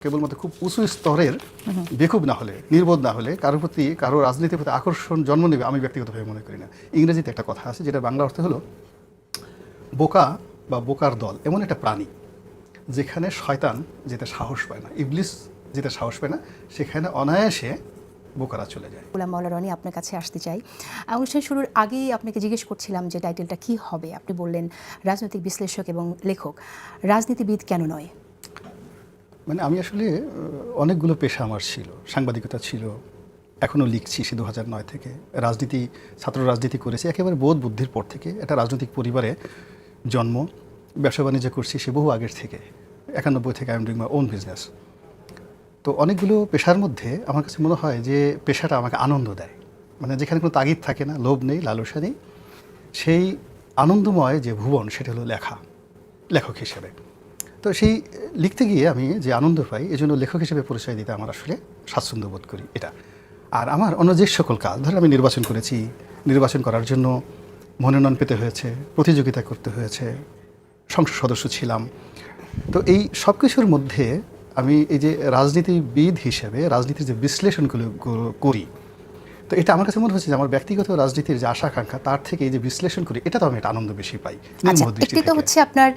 কেবলমাত্র খুব উঁচু স্তরের বেকুব না হলে, নির্বোধ না হলে কারোর প্রতি, কারো রাজনীতির প্রতি আকর্ষণ জন্ম নেবে আমি ব্যক্তিগতভাবে মনে করি না। ইংরেজিতে একটা কথা আছে যেটা বাংলা অর্থ হলো বোকা বা বোকার দল এমন একটা প্রাণী যেখানে শয়তান যেতে সাহস পায় না, ইবলিস যেতে সাহস পায় না, সেখানে অনায়াসে বোকারা চলে যায়। গোলাম মাওলা রনি, আপনার কাছে আসতে চাই। অনুষ্ঠান শুরুর আগেই আপনাকে জিজ্ঞেস করছিলাম যে টাইটেলটা কি হবে। আপনি বললেন রাজনৈতিক বিশ্লেষক এবং লেখক। রাজনীতিবিদ কেন নয়? মানে আমি আসলে অনেকগুলো পেশা আমার ছিল, সাংবাদিকতা ছিল, এখনও লিখছি সে 2009 থেকে। রাজনীতি, ছাত্র রাজনীতি করেছি একেবারে বোধ বুদ্ধির পর থেকে। একটা রাজনৈতিক পরিবারে জন্ম, ব্যবসা বাণিজ্য করছি সে বহু আগের থেকে। 91 থেকে I am doing my own business. তো অনেকগুলো পেশার মধ্যে আমার কাছে মনে হয় যে পেশাটা আমাকে আনন্দ দেয়, মানে যেখানে কোনো তাগিদ থাকে না, লোভ নেই, লালসা নেই, সেই আনন্দময় যে ভুবন সেটা হলো লেখা, লেখক হিসেবে। তো সেই লিখতে গিয়ে আমি যে আনন্দ পাই, এজন্য লেখক হিসেবে পরিচয় দিতে আমার আসলে স্বাচ্ছন্দ্য বোধ করি এটা। আর আমার অন্য যে সকল কাজ, ধরো আমি নির্বাচন করেছি, নির্বাচন করার জন্য মনোনয়ন পেতে হয়েছে, প্রতিযোগিতা করতে হয়েছে, সংসদ সদস্য ছিলাম। তো এই সব কিছুর মধ্যে আমি এই যে রাজনীতিবিদ হিসেবে রাজনীতির যে বিশ্লেষণগুলো করি, তো এটা আমার কাছে মনে হচ্ছে যে আমার ব্যক্তিগত রাজনীতির যে আশা আকাঙ্ক্ষা তার থেকে এই যে বিশ্লেষণ করি, এটা তো আমি একটা আনন্দ বেশি পাই। আচ্ছা, একটি তো হচ্ছে আপনার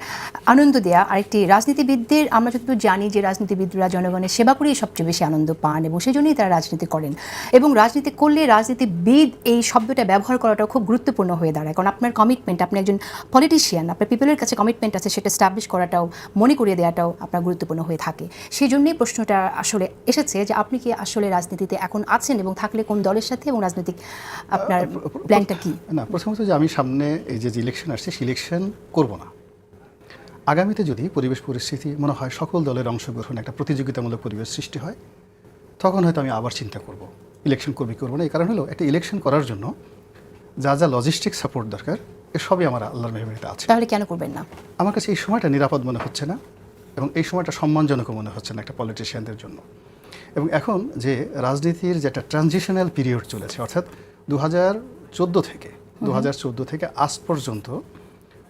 আনন্দ দেয়া, আরেকটি রাজনীতিবিদদের, আমরা যতটুকু জানি যে রাজনীতিবিদরা জনগণের সেবা করেই সবচেয়ে বেশি আনন্দ পান এবং সেই জন্যই তারা রাজনীতি করেন। এবং রাজনীতি করলে রাজনীতিবিদ এই শব্দটা ব্যবহার করাটাও খুব গুরুত্বপূর্ণ হয়ে দাঁড়ায়, কারণ আপনার কমিটমেন্ট, আপনি একজন পলিটিশিয়ান, আপনার পিপলের কাছে কমিটমেন্ট আছে, সেটা এস্টাবলিশ করাটাও, মনে করিয়ে দেওয়াটাও আপনার গুরুত্বপূর্ণ হয়ে থাকে। সেই জন্যই প্রশ্নটা আসলে এসেছে যে আপনি কি আসলে রাজনীতিতে এখন আছেন এবং থাকলে কোন দলের সাথে, এবং রাজনৈতিক আপনার প্ল্যানটা কি? না, প্রথমত যে আমি সামনে এই যে ইলেকশন আসছে, সিলেকশন করব না। আগামীতে যদি পরিবেশ পরিস্থিতি মনে হয় সকল দলের অংশগ্রহণ একটা প্রতিযোগিতামূলক পরিবেশ সৃষ্টি হয়, তখন হয়তো আমি আবার চিন্তা করব ইলেকশন করবো না। এই কারণ হলো একটা ইলেকশন করার জন্য যা যা লজিস্টিক সাপোর্ট দরকার এসবই আমার আল্লাহর মেহরবানিতে আছে। তাহলে কেন করবেন না? আমার কাছে এই সময়টা নিরাপদ মনে হচ্ছে না, এবং এই সময়টা সম্মানজনক মনে হচ্ছে না একটা পলিটিশিয়ানদের জন্য। এবং এখন যে রাজনীতির যে একটা ট্রানজিশনাল পিরিয়ড চলেছে, অর্থাৎ 2014 থেকে আজ পর্যন্ত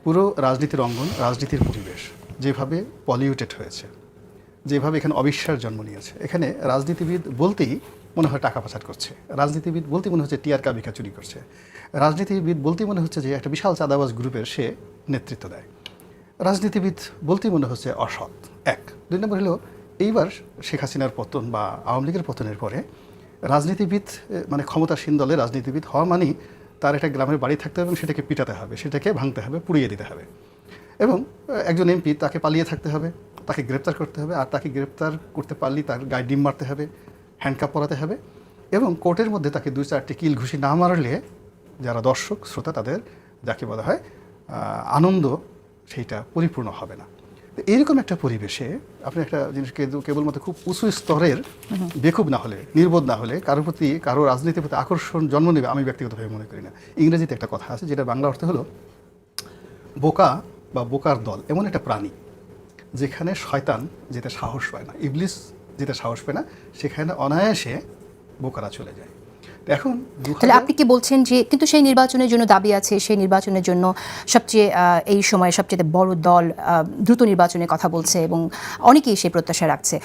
পুরো রাজনীতির অঙ্গন, রাজনীতির পরিবেশ যেভাবে পলিউটেড হয়েছে, যেভাবে এখানে অবিশ্বাস জন্ম নিয়েছে, এখানে রাজনীতিবিদ বলতেই মনে হয় টাকা পাচার করছে, রাজনীতিবিদ বলতেই মনে হচ্ছে টিআর কাবিকা চুরি করছে, রাজনীতিবিদ বলতেই মনে হচ্ছে যে একটা বিশাল চাঁদাবাজ গ্রুপের সে নেতৃত্ব দেয়, রাজনীতিবিদ বলতেই মনে হচ্ছে অসৎ। এক, দুই নম্বর হলো এইবার শেখ হাসিনার পতন বা আওয়ামী লীগের পতনের পরে রাজনীতিবিদ, মানে ক্ষমতাসীন দলের রাজনীতিবিদ হওয়া মানেই তার একটা গ্রামের বাড়ি থাকতে হবে এবং সেটাকে পিটাতে হবে, সেটাকে ভাঙতে হবে, পুড়িয়ে দিতে হবে, এবং একজন এমপি তাকে পালিয়ে থাকতে হবে, তাকে গ্রেপ্তার করতে হবে, আর তাকে গ্রেপ্তার করতে পারলেই তার গায়ে ডিম মারতে হবে, হ্যান্ডকাপ পরাতে হবে, এবং কোর্টের মধ্যে তাকে 2-4টি কিল ঘুষি না মারলে যারা দর্শক শ্রোতা তাদের যাকে বলা হয় আনন্দ, সেইটা পরিপূর্ণ হবে না। তো এইরকম একটা পরিবেশে আপনি একটা জিনিসকে কেবলমাত্র খুব উঁচু স্তরের বেকুব না হলে, নির্বোধ না হলে কারোর প্রতি, কারো রাজনীতির প্রতি আকর্ষণ জন্ম নেবে আমি ব্যক্তিগতভাবে মনে করি না। ইংরেজিতে একটা কথা আছে যেটা বাংলা অর্থ হলো বোকা বা বোকার দল এমন একটা প্রাণী যেখানে শয়তান যেতে সাহস পায় না, ইবলিস যেতে সাহস পায় না, সেখানে অনায়াসে বোকারা চলে যায়। এখন তাহলে আপনি কি বলছেন যে কিন্তু সেই নির্বাচনের জন্য দাবি আছে, সেই নির্বাচনের জন্য সবচেয়ে এই সময়ে সবচেয়ে বড় দল দ্রুত নির্বাচনের কথা বলছে এবং অনেকেই সেই প্রত্যাশা রাখছে।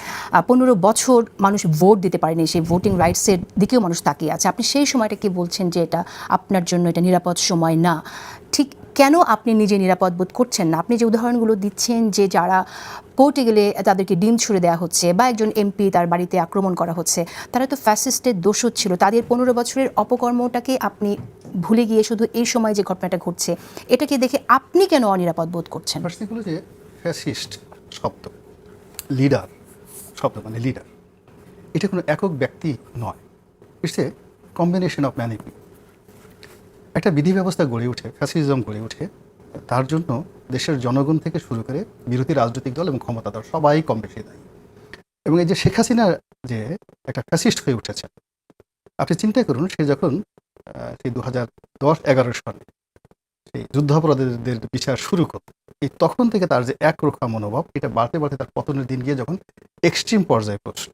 15 বছর মানুষ ভোট দিতে পারেনি, সেই ভোটিং রাইটসের দিকেও মানুষ তাকিয়ে আছে। আপনি সেই সময়টা কি বলছেন যে এটা আপনার জন্য এটা নিরাপদ সময় না? ঠিক কেন আপনি নিজে নিরাপদ বোধ করছেন না? আপনি যে উদাহরণগুলো দিচ্ছেন যে যারা কোর্টে গেলে তাদেরকে ডিম ছুড়ে দেওয়া হচ্ছে বা একজন এমপি তার বাড়িতে আক্রমণ করা হচ্ছে, তারা তো ফ্যাসিস্টের দোষর ছিল। তাদের 15 বছরের অপকর্মটাকে আপনি ভুলে গিয়ে শুধু এই সময় যে ঘটনাটা ঘটছে এটাকে দেখে আপনি কেন অনিরাপদ বোধ করছেন? হলো যে ফ্যাসিস্ট শব্দ, লিডার শব্দ, মানে লিডার, এটা কোনো একক ব্যক্তি নয়, it's a combination of many people. একটা বিধি ব্যবস্থা গড়ে ওঠে, ফ্যাসিজম গড়ে ওঠে, তার জন্য দেশের জনগণ থেকে শুরু করে বিরোধী রাজনৈতিক দল এবং ক্ষমতাধর সবাই কম বেশি দায়ী। এবং এই যে শেখ হাসিনা যে একটা ফ্যাসিস্ট হয়ে উঠেছে, আপনি চিন্তা করুন, সে যখন সেই 2010-11 সালে সেই যুদ্ধাপরাধীদের বিচার শুরু করত, এই তখন থেকে তার যে একরোখা মনোভাব, এটা বাড়তে বাড়তে তার পতনের দিন গিয়ে যখন এক্সট্রিম পর্যায়ে পৌঁছল,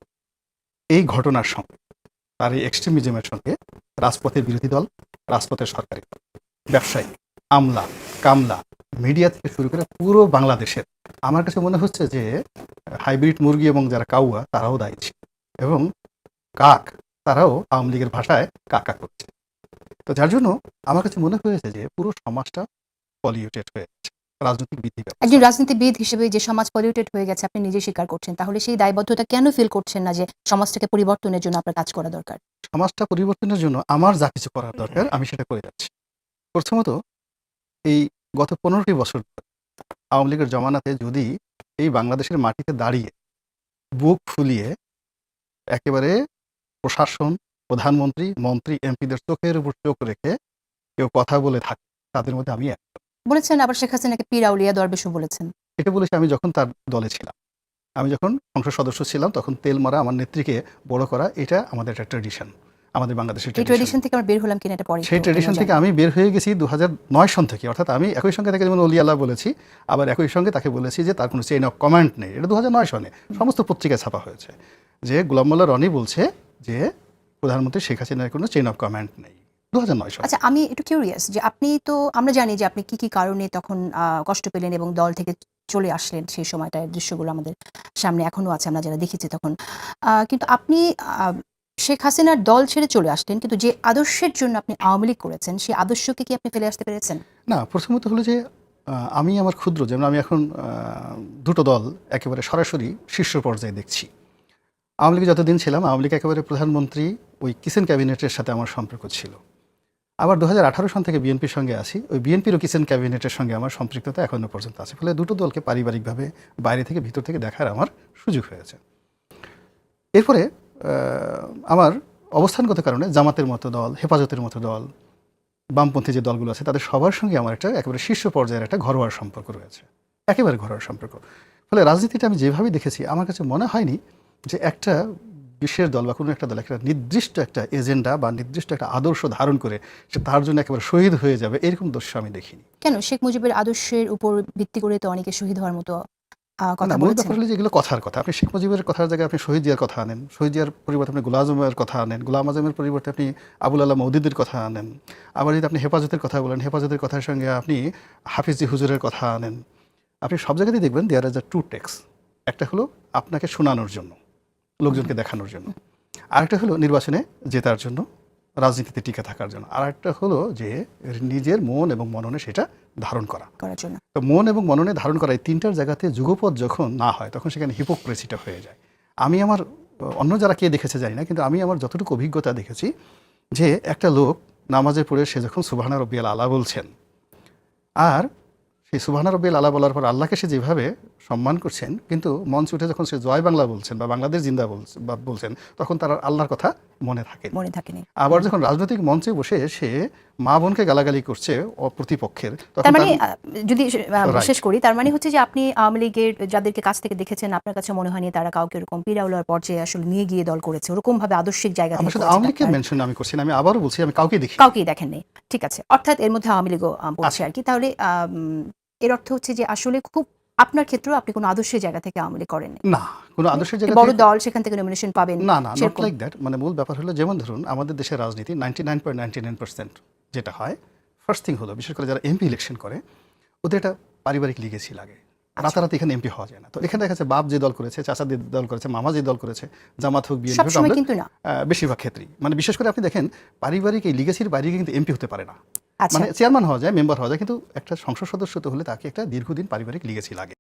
এই ঘটনার সঙ্গে, তার এই এক্সট্রিমিজমের সঙ্গে রাজপথের বিরোধী দল, রাজপথের সরকারি দল, ব্যবসায়ী, আমলা, কামলা, মিডিয়া থেকে শুরু করে পুরো বাংলাদেশের আমার কাছে মনে হচ্ছে যে হাইব্রিড মুরগি এবং যারা কাউয়া তারাও দায়ী ছিল এবং কাক তারাও আওয়ামী লীগের ভাষায় কাকা করছে। তো যার জন্য আমার কাছে মনে হয়েছে যে পুরো সমাজটা পলিউটেড হয়ে গেছে রাজনৈতিক বিধি ব্যবস্থা। একজন রাজনীতিবিদ হিসেবে যে সমাজ পলিউটেড হয়ে গেছে আপনি নিজে স্বীকার করছেন, তাহলে সেই দায়বদ্ধতা কেন ফিল করছেন না যে সমাজটাকে পরিবর্তনের জন্য আপনার কাজ করা দরকার? সমাজটা পরিবর্তনের জন্য আমার যা কিছু করার দরকার আমি সেটা করে যাচ্ছি। প্রথমত এই গত 15টি বছর ধরে আওয়ামী লীগের জমানাতে যদি এই বাংলাদেশের মাটিতে দাঁড়িয়ে বুক ফুলিয়ে একেবারে প্রশাসন, প্রধানমন্ত্রী, মন্ত্রী, এমপিদের চোখের উপর চোখ রেখে কেউ কথা বলে থাকে তাদের মধ্যে আমি এক। বলেছেন আবার শেখ হাসিনাকে পীর আউলিয়া দরবেশও বলেছেন। এটা বলেছি আমি যখন তার দলে ছিলাম। আমি যখন সংসদ সদস্য ছিলাম তখন তেল মারা আমার নেত্রীকে বড় করা এটা আমাদের একটা ট্র্যাডিশন, আমাদের বাংলাদেশের এই ট্র্যাডিশন। ট্রেডিশন থেকে আমরা বের হলাম কিনা এটা পরে সেই একটু ট্র্যাডিশন থেকে আমি বের হয়ে গেছি 2009 সন থেকে, অর্থাৎ আমি একই সঙ্গে তাকে যেমন অলি আল্লাহ বলেছি, আবার একই সঙ্গে তাকে বলেছি যে তার কোনো চেইন অফ কমান্ড নেই। এটা 2009 সনে সমস্ত পত্রিকায় ছাপা হয়েছে যে গোলাম মোল্লা রনি বলছে যে প্রধানমন্ত্রী শেখ হাসিনার কোনো চেইন অফ কমান্ড নেই 2009 সনে। আচ্ছা, আমি একটু কিউরিয়াস যে আপনি তো, আমরা জানি যে আপনি কি কি কারণে তখন কষ্ট পেলেন এবং দল থেকে চলে আসলেন। সেই সময়টার দৃশ্যগুলো আমাদের সামনে এখনো আছে, আমরা যারা দেখেছি তখন। কিন্তু আপনি শেখ হাসিনার দল ছেড়ে চলে আসলেন, কিন্তু যে আদর্শের জন্য আপনি আওয়ামী লীগ করেছেন সেই আদর্শকে কি আপনি ফেলে আসতে পেরেছেন? না, প্রথমত হলো যে আমি আমার ক্ষুদ্র, যেমন আমি এখন দুটো দল একেবারে সরাসরি শীর্ষ পর্যায়ে দেখছি। আওয়ামী লীগে যতদিন ছিলাম আওয়ামী লীগ একেবারে প্রধানমন্ত্রী ওই কিচেন ক্যাবিনেটের সাথে আমার সম্পর্ক ছিল। আবার 2018 সন থেকে বিএনপির সঙ্গে আছি, ওই বিএনপিরও কিচেন ক্যাবিনেটের সঙ্গে আমার সম্পৃক্ততা এখনও পর্যন্ত আছে। ফলে দুটো দলকে পারিবারিকভাবে বাইরে থেকে ভিতর থেকে দেখার আমার সুযোগ হয়েছে। এরপরে আমার অবস্থানগত কারণে জামাতের মতো দল, হেফাজতের মতো দল, বামপন্থী যে দলগুলো আছে তাদের সবার সঙ্গে আমার একটা একেবারে শীর্ষ পর্যায়ের একটা ঘরোয়া সম্পর্ক রয়েছে, একেবারে ঘরোয়া সম্পর্ক। ফলে রাজনীতিটা আমি যেভাবে দেখেছি আমার কাছে মনে হয়নি যে একটা বিশেষ দল বা কোনো একটা দল একটা নির্দিষ্ট একটা এজেন্ডা বা নির্দিষ্ট একটা আদর্শ ধারণ করে সে তার জন্য একেবারে শহীদ হয়ে যাবে, এরকম দৃশ্য আমি দেখিনি। কেন শেখ মুজিবের আদর্শের উপর ভিত্তি করে তো অনেকে শহীদ হওয়ার মতো কথা না, মূল বলেছেন। ব্যাপার হলো যে এগুলো কথার কথা। আপনি শেখ মুজিবের কথার জায়গায় আপনি শহীদ জিয়ার কথা আনেন, শহীদ জিয়ার পরিবর্তে আপনি গোলাম আজমের কথা আনেন, গোলাম আজমের পরিবর্তে আপনি আবুল আল্লাহ মওদুদের কথা আনেন। আবার যদি আপনি হেফাজতের কথা বলেন, হেফাজতের কথার সঙ্গে আপনি হাফিজি হুজুরের কথা আনেন। আপনি সব জায়গাতেই দেখবেন there is a two tax. একটা হলো আপনাকে শোনানোর জন্য, লোকজনকে দেখানোর জন্য, আরেকটা হলো নির্বাচনে জেতার জন্য, রাজনীতিতে টিকে থাকার জন্য, আর একটা হলো যে নিজের মন এবং মননে সেটা ধারণ করা। করার জন্য তো মন এবং মননে ধারণ করা এই তিনটার জায়গাতে যুগপৎ যখন না হয় তখন সেখানে হিপোক্রেসিটা হয়ে যায়। আমি আমার অন্য যারা কে দেখেছে জানি না, কিন্তু আমি আমার যতটুকু অভিজ্ঞতা দেখেছি যে একটা লোক নামাজে পড়ে সে যখন সুবহানা রব্বিয়াল আলা বলছেন, আর সেই সুবহানা রব্বিয়াল আলা বলার পর আল্লাহকে সে যেভাবে সম্মান করছেন, কিন্তু মঞ্চে উঠে যখন সে জয় বাংলা বলছেন বা বাংলাদেশ জিন্দা বলছেন তখন তার আর আল্লাহর কথা মনে থাকে। মনে থাকেনি। আবার যখন রাজনৈতিক মঞ্চে বসে সে মা বোনকে গালাগালি করছে প্রতিপক্ষের, তার তখন মানে তার যদি Right. শেষ করি, তার মানে হচ্ছে যে আপনি আওয়ামী লীগের যাদেরকে কাছ থেকে দেখেছেন আপনার কাছে মনে হয়নি তারা কাউকে এরকম পীরাউলার পর্যায়ে আসলে নিয়ে গিয়ে দল করেছে, ওরকম ভাবে আদর্শিক জায়গা আমার থেকে সাথে করেছে আওয়ামী লীগকে আপনার। মেনশন আমি করছি না, আমি আবারও বলছি আমি কাউকে দেখি কাউকেই দেখেননি, ঠিক আছে। অর্থাৎ এর মধ্যে আওয়ামী লীগও পড়ছে আর কি। তাহলে এর অর্থ হচ্ছে যে আসলে খুব আপনার ক্ষেত্রেও আপনি কোনো আদর্শের জায়গা থেকে আওয়ামী লীগ করেননি। না, কোনো আদর্শের জায়গা বড় থেকে- দল সেখান থেকে নমিনেশন পাবেন না না, নট সেরকম। Like that. মানে মূল ব্যাপার হলো যেমন ধরুন আমাদের দেশের রাজনীতি 99.99% যেটা হয়, ফার্স্ট থিং হলো বিশেষ করে যারা এমপি ইলেকশন করে ওদের একটা পারিবারিক লিগেসি লাগে। রাতারাতি এখানে এমপি হওয়া যায় না। তো এখানে দেখা যাচ্ছে বাপ যে দল করেছে, চাচা যে দল করেছে, মামা যে দল করেছে, জামাত হোক, বিএনপি হোক, সবসময় আমরা কিন্তু না। বেশিরভাগ ক্ষেত্রেই মানে বিশেষ করে আপনি দেখেন পারিবারিক এই লিগেসির বাইরে গিয়ে কিন্তু এমপি হতে পারে না। আচ্ছা, মানে চেয়ারম্যান হওয়া যায়, মেম্বার হওয়া যায়, কিন্তু একটা সংসদ সদস্য তো হলে তাকে একটা দীর্ঘদিন পারিবারিক লিগেসি লাগে।